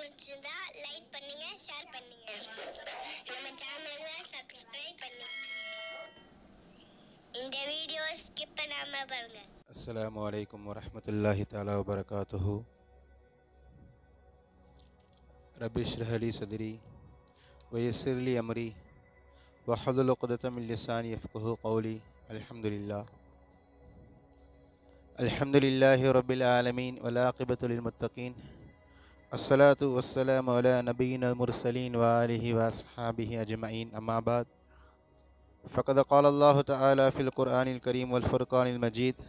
பிடிச்சிருந்தா லைக் பண்ணுங்க, ஷேர் பண்ணுங்க. நம்ம சேனலை சப்ஸ்கிரைப் பண்ணுங்க. இந்த வீடியோ ஸ்கிப் பண்ணாம பாருங்க. அஸ்ஸலாமு அலைக்கும் வரஹ்மத்துல்லாஹி தஆலா வபரகாத்துஹு. ரப்பி இஷ்ரஹ் லி சத்ரி வயஸ்ஸிர் லி அம்ரி வஹ்லுல் உக்ததம் மின் லிசானி யஃப்கஹு கௌலி. அல்ஹம்துலில்லாஹி ரப்பில் ஆலமீன் வல் ஆகிபத்து லில் முத்தகீன். அஸ்ஸலாத்து வஸ்ஸலாமு அலா நபியினால் முர்சலீன் வ ஆலிஹி வ அஸ்ஹாபிஹி அஜ்மஈன். அம்மா பஅத். ஃபக்கத் क़ால அல்லாஹு தஆலா ஃபில் குர்ஆனில் கரீம் வல் ஃபுர்கானில் மஜீத்.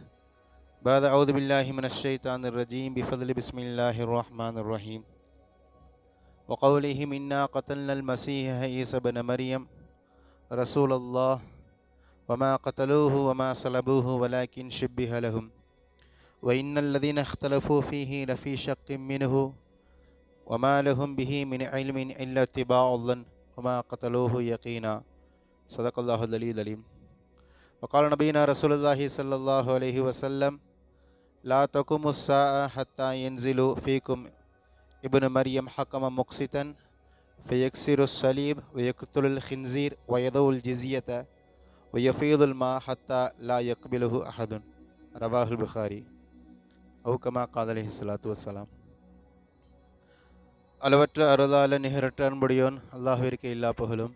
بعد أعوذ بالله من الشيطان الرجيم بفضل بسم الله الرحمن الرحيم وقولهم إنا قتلنا المسيح عيسى بن مريم رسول الله وما قتلوه وما صلبوه ولكن شبه لهم وإن الذين اختلفوا فيه لفي شك منه وما لهم به من علم إلا اتباع الظن وما قتلوه يقينا. صدق الله العلي العليم. وقال نبينا رسول الله صلى الله عليه وسلم لا تقوم الساعة حتى ينزل فيكم ابن مريم حكما مقسطا فيكسر الصليب ويقتل الخنزير ويضع الجزية ويفيض الماء حتى لا يقبله أحد. رواه البخاري. أو كما قال عليه الصلاة والسلام. அளவற்ற அருளாளன் நிகரற்ற அன்புடையோன் அல்லாஹ்விற்கு எல்லா புகழும்.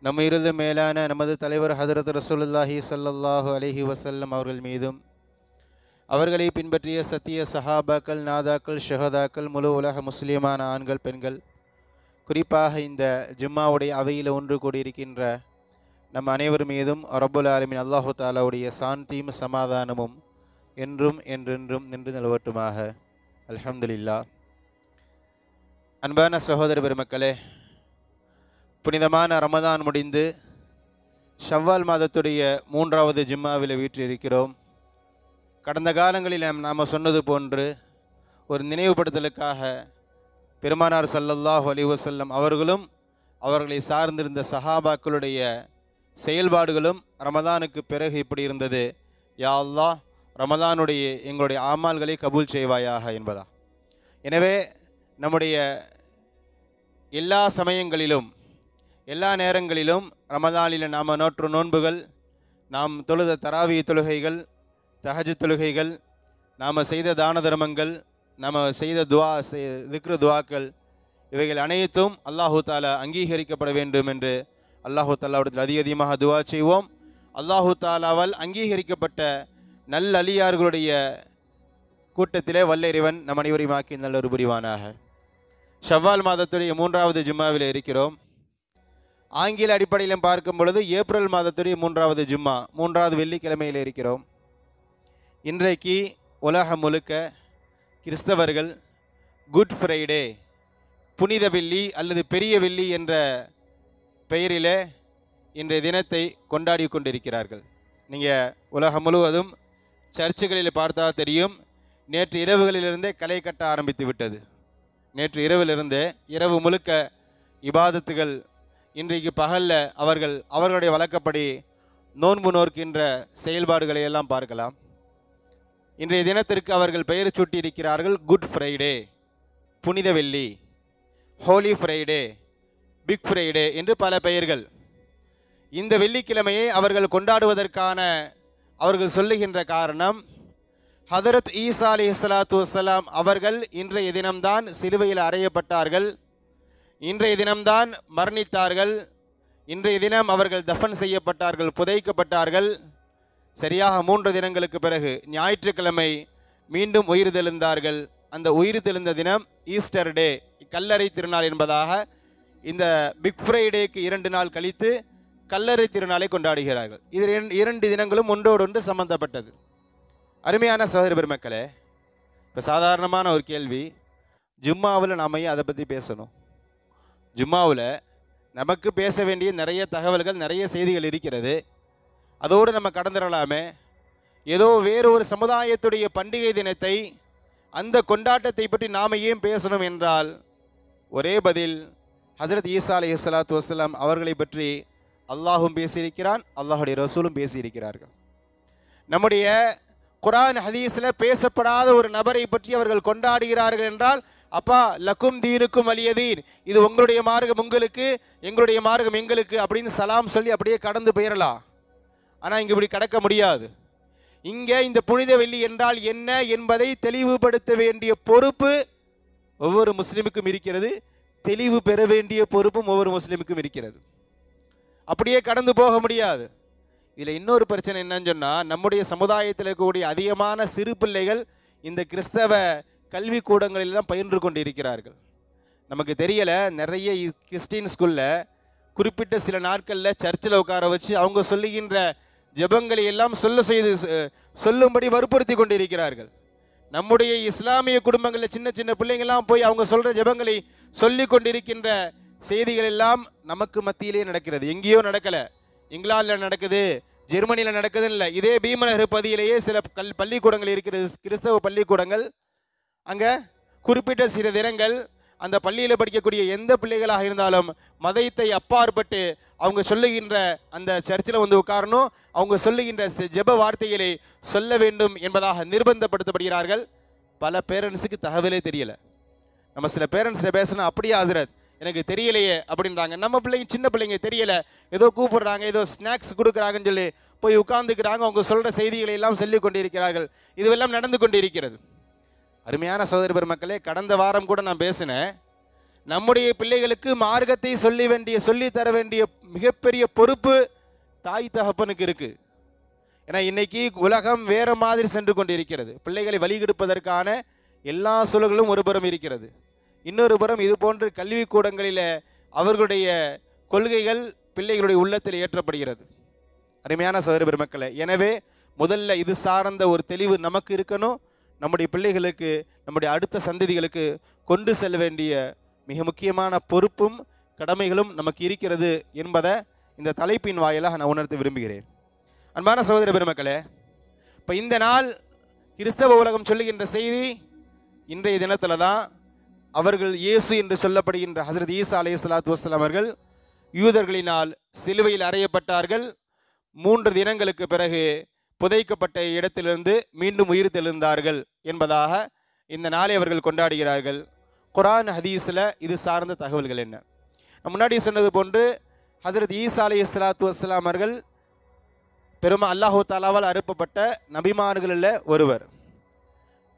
நம்ம இறுதி மேலான நமது தலைவர் ஹதரத் ரசூலுல்லாஹி ஸல்லல்லாஹு அலைஹி வஸல்லம் அவர்கள் மீதும் அவர்களை பின்பற்றிய சத்திய சஹாபாக்கள், நாதாக்கள், ஷஹதாக்கள், முழு உலக முஸ்லீமான ஆண்கள், பெண்கள், குறிப்பாக இந்த ஜும்மாவுடைய அவையில் ஒன்று கூடியிருக்கின்ற நம் அனைவர் மீதும் ரப்புல் ஆலமீன் அல்லாஹு தஆலாவுடைய சாந்தியும் சமாதானமும் என்றும் என்றென்றும் நின்று நிலவட்டுமாக. அல்ஹம்துலில்லாஹ். அன்பான சகோதர பெருமக்களே, புனிதமான ரமதான் முடிந்து ஷவ்வால் மாதத்துடைய 3வது ஜும்மாவில் வீற்றிருக்கிறோம். கடந்த காலங்களில் நாம் சொன்னது போன்று ஒரு நினைவுபடுத்தலுக்காக பெருமானார் ஸல்லல்லாஹு அலைஹி வஸல்லம் அவர்களும் அவர்களை சார்ந்திருந்த சஹாபாக்களுடைய செயல்பாடுகளும் ரமதானுக்கு பிறகு இப்படி இருந்தது, யா அல்லாஹ் ரமதானுடைய எங்களுடைய ஆமால்களை கபூல் செய்வாயாக என்பதா. எனவே நம்முடைய எல்லா சமயங்களிலும் எல்லா நேரங்களிலும் ரமதானில் நாம் நோற்று நோன்புகள், நாம் தொழுத தராவி தொழுகைகள், தஹஜ் தொழுகைகள், நாம் செய்த தான தர்மங்கள், நாம் செய்த திக்ரு துவாக்கள், இவைகள் அனைத்தும் அல்லாஹு தாலா அங்கீகரிக்கப்பட வேண்டும் என்று அல்லாஹு தாலாவிடத்தில் அதிகமாக துவா செய்வோம். அல்லாஹு தாலாவால் அங்கீகரிக்கப்பட்ட நல்ல அலியார்களுடைய கூட்டத்திலே வல்ல இறைவன் நம் அனைவரையும் ஆக்கி நல்லொரு புரிவானாக. ஷவ்வால் மாதத்துடைய 3வது ஜும்மாவில் இருக்கிறோம். ஆங்கில அடிப்படையிலும் பார்க்கும் பொழுது ஏப்ரல் மாதத்துடைய 3வது ஜும்மா, 3வது வெள்ளிக்கிழமையில் இருக்கிறோம். இன்றைக்கு உலகம் முழுக்க கிறிஸ்தவர்கள் குட் ஃப்ரைடே, புனித வெள்ளி அல்லது பெரிய வெள்ளி என்ற பெயரில் இன்றைய தினத்தை கொண்டாடி கொண்டிருக்கிறார்கள். நீங்கள் உலகம் முழுவதும் சர்ச்சுகளில் பார்த்தா தெரியும், நேற்று இரவுகளிலிருந்தே களை கட்ட ஆரம்பித்து விட்டது. நேற்று இரவிலிருந்தே இரவு முழுக்க இபாதத்துகள், இன்றைக்கு பகலில் அவர்களுடைய வழக்கப்படி நோன்பு நோக்கின்ற செயல்பாடுகளை எல்லாம் பார்க்கலாம். இன்றைய தினத்திற்கு அவர்கள் பெயர் சூட்டியிருக்கிறார்கள் குட் ஃப்ரைடே, புனித வெள்ளி, ஹோலி ஃப்ரைடே, பிக் ஃப்ரைடே என்று பல பெயர்கள். இந்த வெள்ளிக்கிழமையை அவர்கள் கொண்டாடுவதற்கான அவர்கள் சொல்லுகின்ற காரணம், ஹதரத் ஈசா அலைஹிஸ்ஸலாத்து வஸ்ஸலாம் அவர்கள் இன்றைய தினம்தான் சிலுவையில் அறையப்பட்டார்கள், இன்றைய தினம்தான் மரணித்தார்கள், இன்றைய தினம் அவர்கள் தஃபன் செய்யப்பட்டார்கள், புதைக்கப்பட்டார்கள். சரியாக 3 தினங்களுக்கு பிறகு ஞாயிற்றுக்கிழமை மீண்டும் உயிர் தெழுந்தார்கள். அந்த உயிர் தெழுந்த தினம் ஈஸ்டர் டே, கல்லறை திருநாள் என்பதாக இந்த பிக் ஃப்ரைடேக்கு 2 நாள் கழித்து கல்லறை திருநாளை கொண்டாடுகிறார்கள். இது 2 தினங்களும் ஒன்றோடொன்று சம்பந்தப்பட்டது. அருமையான சகோதர பெருமக்களே, இப்போ சாதாரணமான ஒரு கேள்வி, ஜும்மாவில் நாம் அதை பற்றி பேசணும்? ஜும்மாவில் நமக்கு பேச வேண்டிய நிறைய தகவல்கள், நிறைய செய்திகள் இருக்கிறது. அதோடு நம்ம கடந்துடலாமே. ஏதோ வேறு ஒரு சமுதாயத்துடைய பண்டிகை தினத்தை, அந்த கொண்டாட்டத்தை பற்றி நாம் ஏன் பேசணும் என்றால், ஒரே பதில், ஹஜ்ரத் ஈசா அலைஹிஸ்ஸலாத்து வஸ்ஸலாம் அவர்களை பற்றி அல்லாஹும் பேசியிருக்கிறான், அல்லாஹுடைய ரசூலும் பேசியிருக்கிறார்கள். நம்முடைய குர்ஆன் ஹதீஸில் பேசப்படாத ஒரு நபரை பற்றி அவர்கள் கொண்டாடுகிறார்கள் என்றால் அப்பா லக்கும் தீனுக்கும் வலியதீன், இது உங்களுடைய மார்க்கம் உங்களுக்கு, எங்களுடைய மார்க்கம் எங்களுக்கு அப்படின்னு சலாம் சொல்லி அப்படியே கடந்து போயிடலாம். ஆனால் இங்கே இப்படி கடக்க முடியாது. இங்கே இந்த புனித வெள்ளி என்றால் என்ன என்பதை தெளிவுபடுத்த வேண்டிய பொறுப்பு ஒவ்வொரு முஸ்லிமுக்கும் இருக்கிறது. தெளிவு பெற வேண்டிய பொறுப்பும் ஒவ்வொரு முஸ்லிமுக்கும் இருக்கிறது. அப்படியே கடந்து போக முடியாது. இதில் இன்னொரு பிரச்சனை என்னன்னு சொன்னால், நம்முடைய சமுதாயத்தில் இருக்கக்கூடிய அதிகமான சிறு பிள்ளைகள் இந்த கிறிஸ்தவ கல்வி கூடங்களில் தான் பயின்று கொண்டு இருக்கிறார்கள். நமக்கு தெரியலை, நிறைய கிறிஸ்டின் ஸ்கூலில் குறிப்பிட்ட சில நாட்களில் சர்ச்சில் உட்கார வச்சு அவங்க சொல்லுகின்ற ஜெபங்களை எல்லாம் சொல்லும்படி வற்புறுத்தி கொண்டு இருக்கிறார்கள். நம்முடைய இஸ்லாமிய குடும்பங்களில் சின்ன சின்ன பிள்ளைங்கள்லாம் போய் அவங்க சொல்கிற ஜெபங்களை சொல்லி கொண்டிருக்கின்ற செய்திகள் எல்லாம் நமக்கு மத்தியிலே நடக்கிறது. எங்கேயோ நடக்கலை, இங்கிலாந்தில் நடக்குது, ஜெர்மனியில் நடக்குதுன்னு இல்லை. இதே பீமநகர் பகுதியிலேயே சில பள்ளிக்கூடங்கள் இருக்கிறது, கிறிஸ்தவ பள்ளிக்கூடங்கள். அங்கே குறிப்பிட்ட சில தினங்கள் அந்த பள்ளியில் படிக்கக்கூடிய எந்த பிள்ளைகளாக இருந்தாலும் மதத்தை அப்பாற்பட்டு அவங்க சொல்லுகின்ற அந்த சர்ச்சில் வந்து உட்காரணும், அவங்க சொல்லுகின்ற ஜெப வார்த்தைகளை சொல்ல வேண்டும் என்பதாக நிர்பந்தப்படுத்தப்படுகிறார்கள். பல பேரண்ட்ஸுக்கு தகவலே தெரியலை. நம்ம சில பேரண்ட்ஸில் பேசினா அப்படியே ஹசரத் எனக்கு தெரியலையே அப்படின்றாங்க. நம்ம பிள்ளைங்க சின்ன பிள்ளைங்க தெரியலை, ஏதோ கூப்பிடுறாங்க, ஏதோ ஸ்நாக்ஸ் கொடுக்குறாங்கன்னு சொல்லி போய் உட்கார்ந்துக்கிறாங்க. அவங்க சொல்கிற செய்திகளை எல்லாம் சொல்லி கொண்டிருக்கிறார்கள். இதுவெல்லாம் நடந்து கொண்டிருக்கிறது. அருமையான சகோதர பெருமக்களே, கடந்த வாரம் கூட நான் பேசினேன். நம்முடைய பிள்ளைகளுக்கு மார்க்கத்தை சொல்லித்தர வேண்டிய மிகப்பெரிய பொறுப்பு தாய் தகப்பனுக்கு இருக்குது. ஏன்னா இன்னைக்கு உலகம் வேறு மாதிரி சென்று கொண்டிருக்கிறது. பிள்ளைகளை வழிகெடுப்பதற்கான எல்லா சூழல்களும் ஒரு புறம் இருக்கிறது. இன்னொரு புறம் இது போன்ற கல்வி கூடங்களில் அவர்களுடைய கொள்கைகள் பிள்ளைகளுடைய உள்ளத்தில் ஏற்றப்படுகிறது. அருமையான சகோதர பெருமக்களே, எனவே முதல்ல இது சார்ந்த ஒரு தெளிவு நமக்கு இருக்கணும். நம்முடைய பிள்ளைகளுக்கு, நம்முடைய அடுத்த சந்ததிகளுக்கு கொண்டு செல்ல வேண்டிய மிக முக்கியமான பொறுப்பும் கடமைகளும் நமக்கு இருக்கிறது என்பதை இந்த தலைப்பின் வாயிலாக நான் உணர்த்த விரும்புகிறேன். அன்பான சகோதர பெருமக்களே, இப்போ இந்த நாள் கிறிஸ்தவ உலகம் சொல்லுகின்ற செய்தி, இன்றைய தினத்தில் தான் அவர்கள் இயேசு என்று சொல்லப்படுகின்ற ஹசரத் ஈசா அலைஹிஸ்ஸலாத்து வஸ்ஸலாம் அவர்கள் யூதர்களினால் சிலுவையில் அறையப்பட்டார்கள். 3 தினங்களுக்கு பிறகு புதைக்கப்பட்ட இடத்திலிருந்து மீண்டும் உயிர் தெழுந்தார்கள் என்பதாக இந்த நாளை அவர்கள் கொண்டாடுகிறார்கள். குர்ஆன் ஹதீஸில் இது சார்ந்த தகவல்கள் என்ன? முன்னாடி சொன்னது போன்று ஹசரத் ஈசா அலைஹிஸ்ஸலாத்து வஸ்ஸலாம் அவர்கள் அல்லாஹு தஆலாவால் அனுப்பப்பட்ட நபிமார்களில் ஒருவர்.